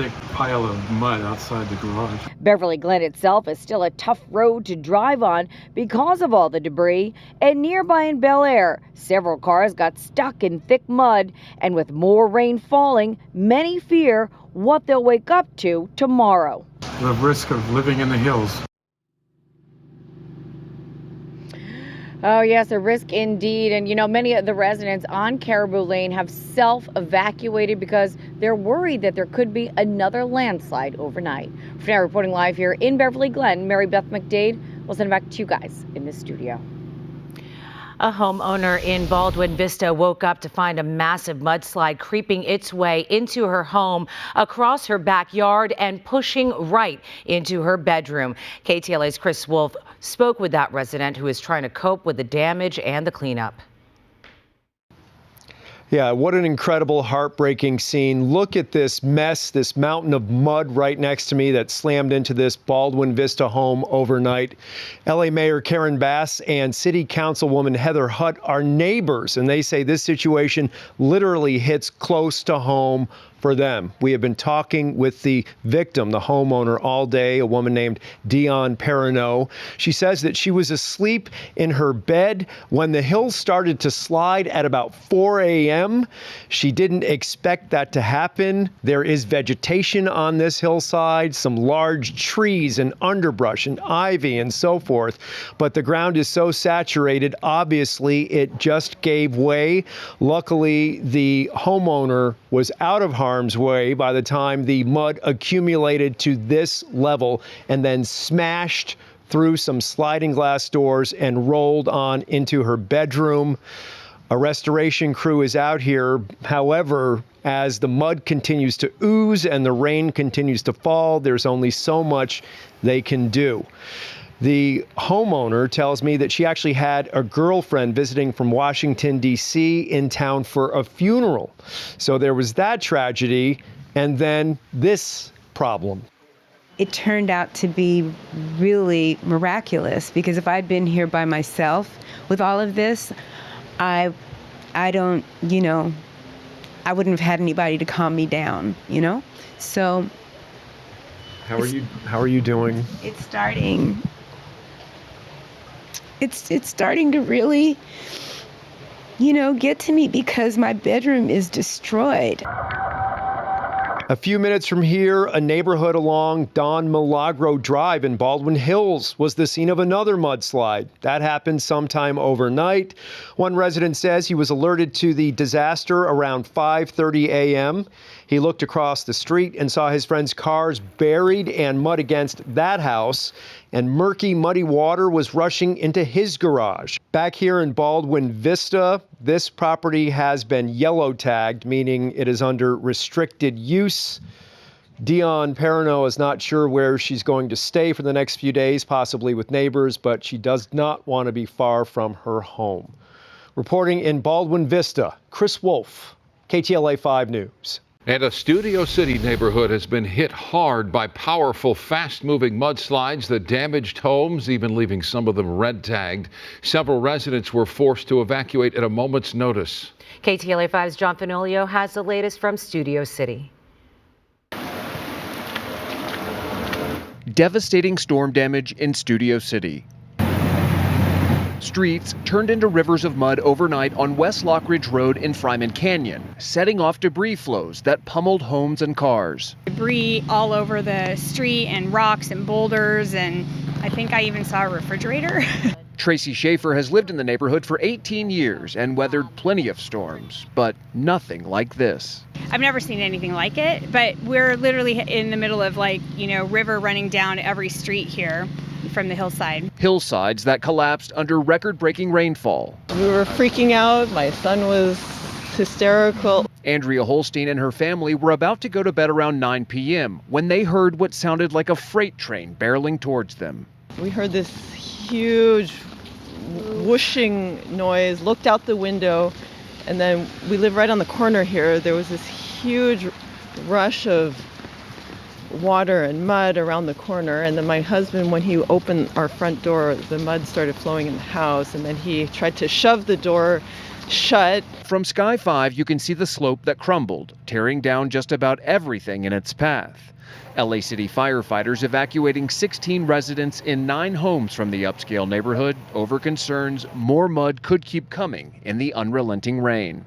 thick pile of mud outside the garage. Beverly Glen itself is still a tough road to drive on because of all the debris. And nearby in Bel Air, several cars got stuck in thick mud. And with more rain falling, many fear what they'll wake up to tomorrow. The risk of living in the hills. Oh, yes, a risk indeed. And, you know, many of the residents on Caribou Lane have self-evacuated because they're worried that there could be another landslide overnight. For now, reporting live here in Beverly Glen, Mary Beth McDade. We'll send it back to you guys in the studio. A homeowner in Baldwin Vista woke up to find a massive mudslide creeping its way into her home, across her backyard, and pushing right into her bedroom. KTLA's Chris Wolf spoke with that resident who is trying to cope with the damage and the cleanup. Yeah, what an incredible, heartbreaking scene. Look at this mess, this mountain of mud right next to me that slammed into this Baldwin Vista home overnight. LA Mayor Karen Bass and City Councilwoman Heather Hutt are neighbors, and they say this situation literally hits close to home for them. We have been talking with the victim, the homeowner, all day, a woman named Dion Perrineau. She says that she was asleep in her bed when the hills started to slide at about 4 a.m. She didn't expect that to happen. There is vegetation on this hillside, some large trees and underbrush and ivy and so forth, but the ground is so saturated, obviously it just gave way. Luckily, the homeowner was out of harm's way by the time the mud accumulated to this level and then smashed through some sliding glass doors and rolled on into her bedroom. A restoration crew is out here. However, as the mud continues to ooze and the rain continues to fall, there's only so much they can do. The homeowner tells me that she actually had a girlfriend visiting from Washington, D.C. in town for a funeral. So there was that tragedy and then this problem. It turned out to be really miraculous because if I'd been here by myself with all of this, I don't, I wouldn't have had anybody to calm me down, So How are you doing? It's starting. It's starting to really, get to me because my bedroom is destroyed. A few minutes from here, a neighborhood along Don Milagro Drive in Baldwin Hills was the scene of another mudslide. That happened sometime overnight. One resident says he was alerted to the disaster around 5:30 a.m. He looked across the street and saw his friend's cars buried and mud against that house, and murky, muddy water was rushing into his garage. Back here in Baldwin Vista, this property has been yellow tagged, meaning it is under restricted use. Dion Perrineau is not sure where she's going to stay for the next few days, possibly with neighbors, but she does not want to be far from her home. Reporting in Baldwin Vista, Chris Wolf, KTLA 5 News. And a Studio City neighborhood has been hit hard by powerful, fast-moving mudslides that damaged homes, even leaving some of them red-tagged. Several residents were forced to evacuate at a moment's notice. KTLA 5's John Fenolio has the latest from Studio City. Devastating storm damage in Studio City. Streets turned into rivers of mud overnight on West Lockridge Road in Fryman Canyon, setting off debris flows that pummeled homes and cars. Debris all over the street and rocks and boulders, and I think I even saw a refrigerator. Tracy Schaefer has lived in the neighborhood for 18 years and weathered plenty of storms, but nothing like this. I've never seen anything like it, but we're literally in the middle of river running down every street here from the hillside. Hillsides that collapsed under record-breaking rainfall. We were freaking out. My son was hysterical. Andrea Holstein and her family were about to go to bed around 9 p.m. when they heard what sounded like a freight train barreling towards them. We heard this huge whooshing noise, looked out the window, and then we live right on the corner here. There was this huge rush of water and mud around the corner, and then my husband, when he opened our front door, the mud started flowing in the house, and then he tried to shove the door shut. From Sky 5, you can see the slope that crumbled, tearing down just about everything in its path. LA City firefighters evacuating 16 residents in 9 homes from the upscale neighborhood over concerns more mud could keep coming in the unrelenting rain.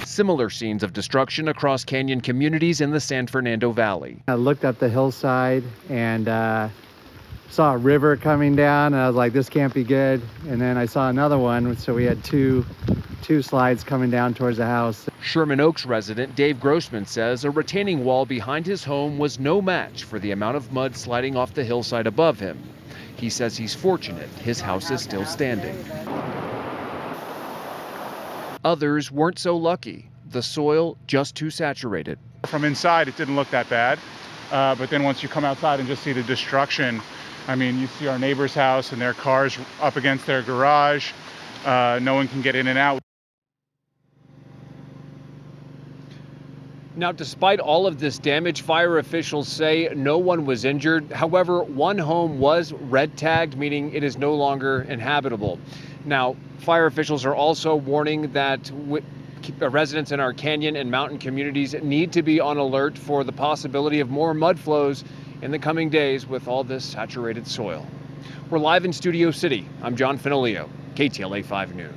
Similar scenes of destruction across canyon communities in the San Fernando Valley. I looked up the hillside and saw a river coming down, and I was like, this can't be good. And then I saw another one, so we had two slides coming down towards the house. Sherman Oaks resident Dave Grossman says a retaining wall behind his home was no match for the amount of mud sliding off the hillside above him. He says he's fortunate his house is still standing. Others weren't so lucky. The soil just too saturated. From inside, it didn't look that bad. But then once you come outside and just see the destruction, I mean, you see our neighbor's house and their cars up against their garage. No one can get in and out. Now, despite all of this damage, fire officials say no one was injured. However, one home was red tagged, meaning it is no longer inhabitable. Now, fire officials are also warning that residents in our canyon and mountain communities need to be on alert for the possibility of more mud flows in the coming days with all this saturated soil. We're live in Studio City. I'm John Finolio, KTLA 5 News.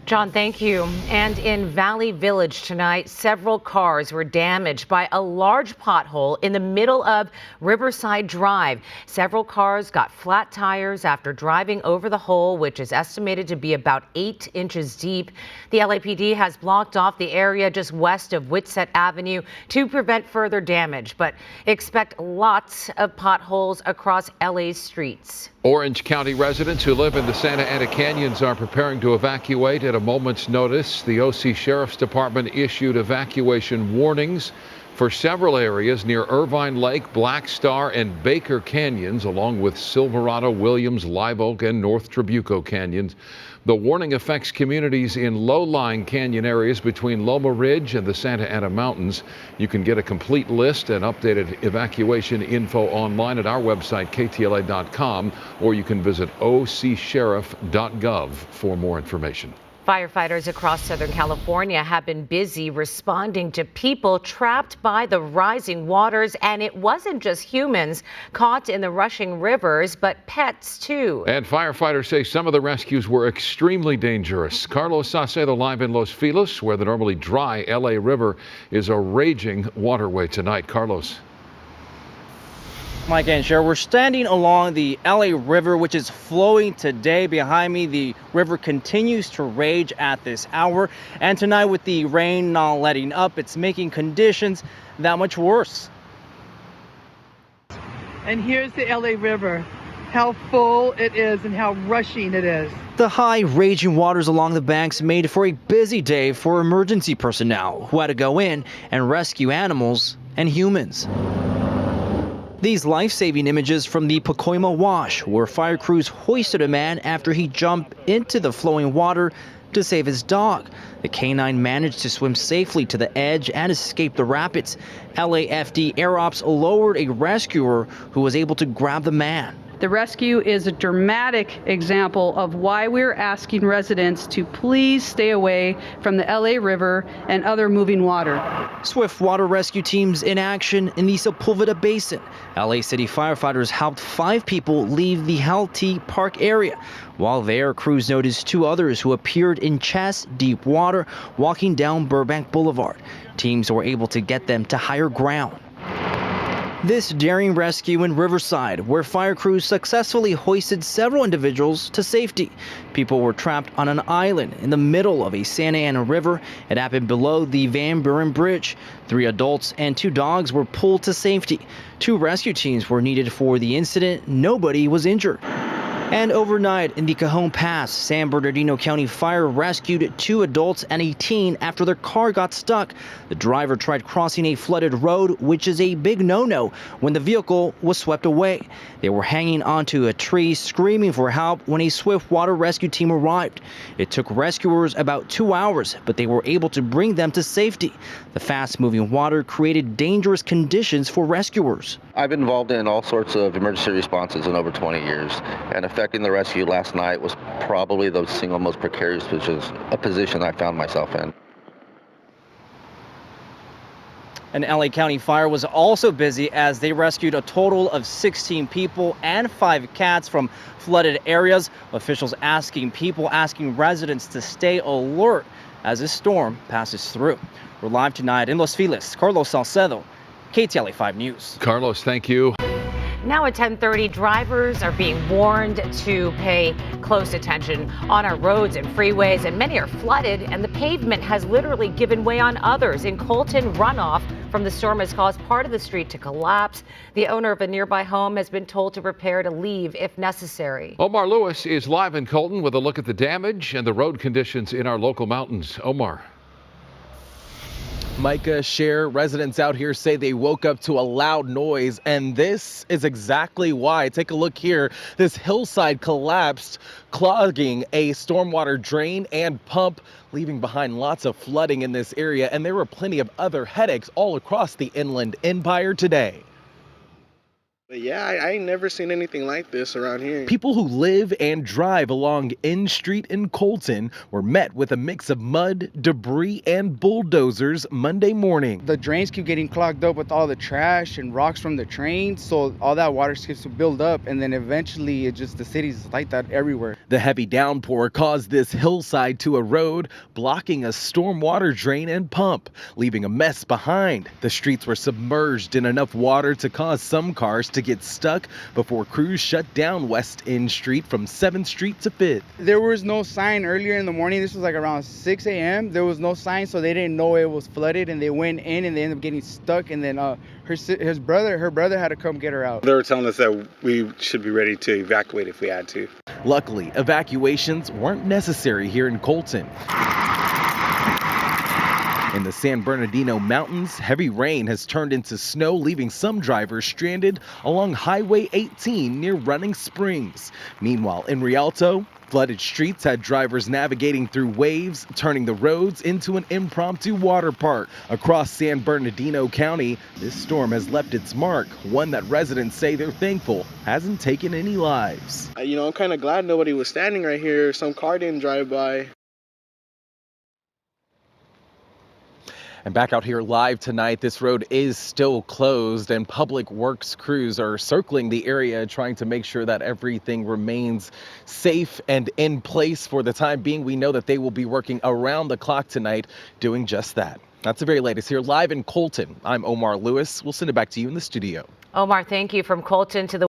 John, thank you. And in Valley Village tonight, several cars were damaged by a large pothole in the middle of Riverside Drive. Several cars got flat tires after driving over the hole, which is estimated to be about 8 inches deep. The LAPD has blocked off the area just west of Whitsett Avenue to prevent further damage, but expect lots of potholes across LA's streets. Orange County residents who live in the Santa Ana Canyons are preparing to evacuate at a moment's notice. The OC Sheriff's Department issued evacuation warnings for several areas near Irvine Lake, Black Star, and Baker Canyons, along with Silverado, Williams, Live Oak, and North Trabuco Canyons. The warning affects communities in low-lying canyon areas between Loma Ridge and the Santa Ana Mountains. You can get a complete list and updated evacuation info online at our website, ktla.com, or you can visit ocsheriff.gov for more information. Firefighters across Southern California have been busy responding to people trapped by the rising waters. And it wasn't just humans caught in the rushing rivers, but pets, too. And firefighters say some of the rescues were extremely dangerous. Carlos Saucedo live in Los Feliz, where the normally dry LA River is a raging waterway tonight. Carlos. Mike and Cher, we're standing along the LA River, which is flowing today. Behind me, the river continues to rage at this hour. And tonight, with the rain not letting up, it's making conditions that much worse. And here's the LA River, how full it is and how rushing it is. The high raging waters along the banks made for a busy day for emergency personnel who had to go in and rescue animals and humans. These life-saving images from the Pacoima Wash, where fire crews hoisted a man after he jumped into the flowing water to save his dog. The canine managed to swim safely to the edge and escape the rapids. LAFD Air Ops lowered a rescuer who was able to grab the man. The rescue is a dramatic example of why we're asking residents to please stay away from the LA River and other moving water. Swift water rescue teams in action in the Sepulveda Basin. LA City firefighters helped 5 people leave the Halti Park area. While there, crews noticed 2 others who appeared in chest-deep water walking down Burbank Boulevard. Teams were able to get them to higher ground. This daring rescue in Riverside, where fire crews successfully hoisted several individuals to safety. People were trapped on an island in the middle of a Santa Ana River. It happened below the Van Buren Bridge. 3 adults and 2 dogs were pulled to safety. 2 rescue teams were needed for the incident. Nobody was injured. And overnight in the Cajon Pass, San Bernardino County Fire rescued 2 adults and a teen after their car got stuck. The driver tried crossing a flooded road, which is a big no-no, when the vehicle was swept away. They were hanging onto a tree, screaming for help when a swift water rescue team arrived. It took rescuers about 2 hours, but they were able to bring them to safety. The fast-moving water created dangerous conditions for rescuers. I've been involved in all sorts of emergency responses in over 20 years, and effecting the rescue last night was probably the single most precarious position I found myself in. An LA County fire was also busy as they rescued a total of 16 people and 5 cats from flooded areas. Officials asking residents to stay alert as this storm passes through. We're live tonight in Los Feliz. Carlos Salcedo, KTLA 5 News. Carlos, thank you. Now at 10:30, drivers are being warned to pay close attention on our roads and freeways, and many are flooded, and the pavement has literally given way on others. In Colton, runoff from the storm has caused part of the street to collapse. The owner of a nearby home has been told to prepare to leave if necessary. Omar Lewis is live in Colton with a look at the damage and the road conditions in our local mountains. Omar. Micah, Cher, residents out here say they woke up to a loud noise, and this is exactly why. Take a look here. This hillside collapsed, clogging a stormwater drain and pump, leaving behind lots of flooding in this area, and there were plenty of other headaches all across the Inland Empire today. But yeah, I ain't never seen anything like this around here. People who live and drive along N Street in Colton were met with a mix of mud, debris, and bulldozers Monday morning. The drains keep getting clogged up with all the trash and rocks from the trains, so all that water keeps to build up, and then eventually the city's like that everywhere. The heavy downpour caused this hillside to erode, blocking a stormwater drain and pump, leaving a mess behind. The streets were submerged in enough water to cause some cars to get stuck before crews shut down West N Street from 7th Street to 5th. There was no sign earlier in the morning. This was like around 6 a.m. There was no sign, so they didn't know it was flooded, and they went in and they ended up getting stuck, and then her brother had to come get her out. They were telling us that we should be ready to evacuate if we had to. Luckily, evacuations weren't necessary here in Colton. In the San Bernardino Mountains, heavy rain has turned into snow, leaving some drivers stranded along Highway 18 near Running Springs. Meanwhile, in Rialto, flooded streets had drivers navigating through waves, turning the roads into an impromptu water park. Across San Bernardino County, this storm has left its mark, one that residents say they're thankful hasn't taken any lives. I'm kind of glad nobody was standing right here. Some car didn't drive by. And back out here live tonight, this road is still closed, and public works crews are circling the area trying to make sure that everything remains safe and in place for the time being. We know that they will be working around the clock tonight doing just that. That's the very latest here live in Colton. I'm Omar Lewis. We'll send it back to you in the studio. Omar, thank you. From Colton to the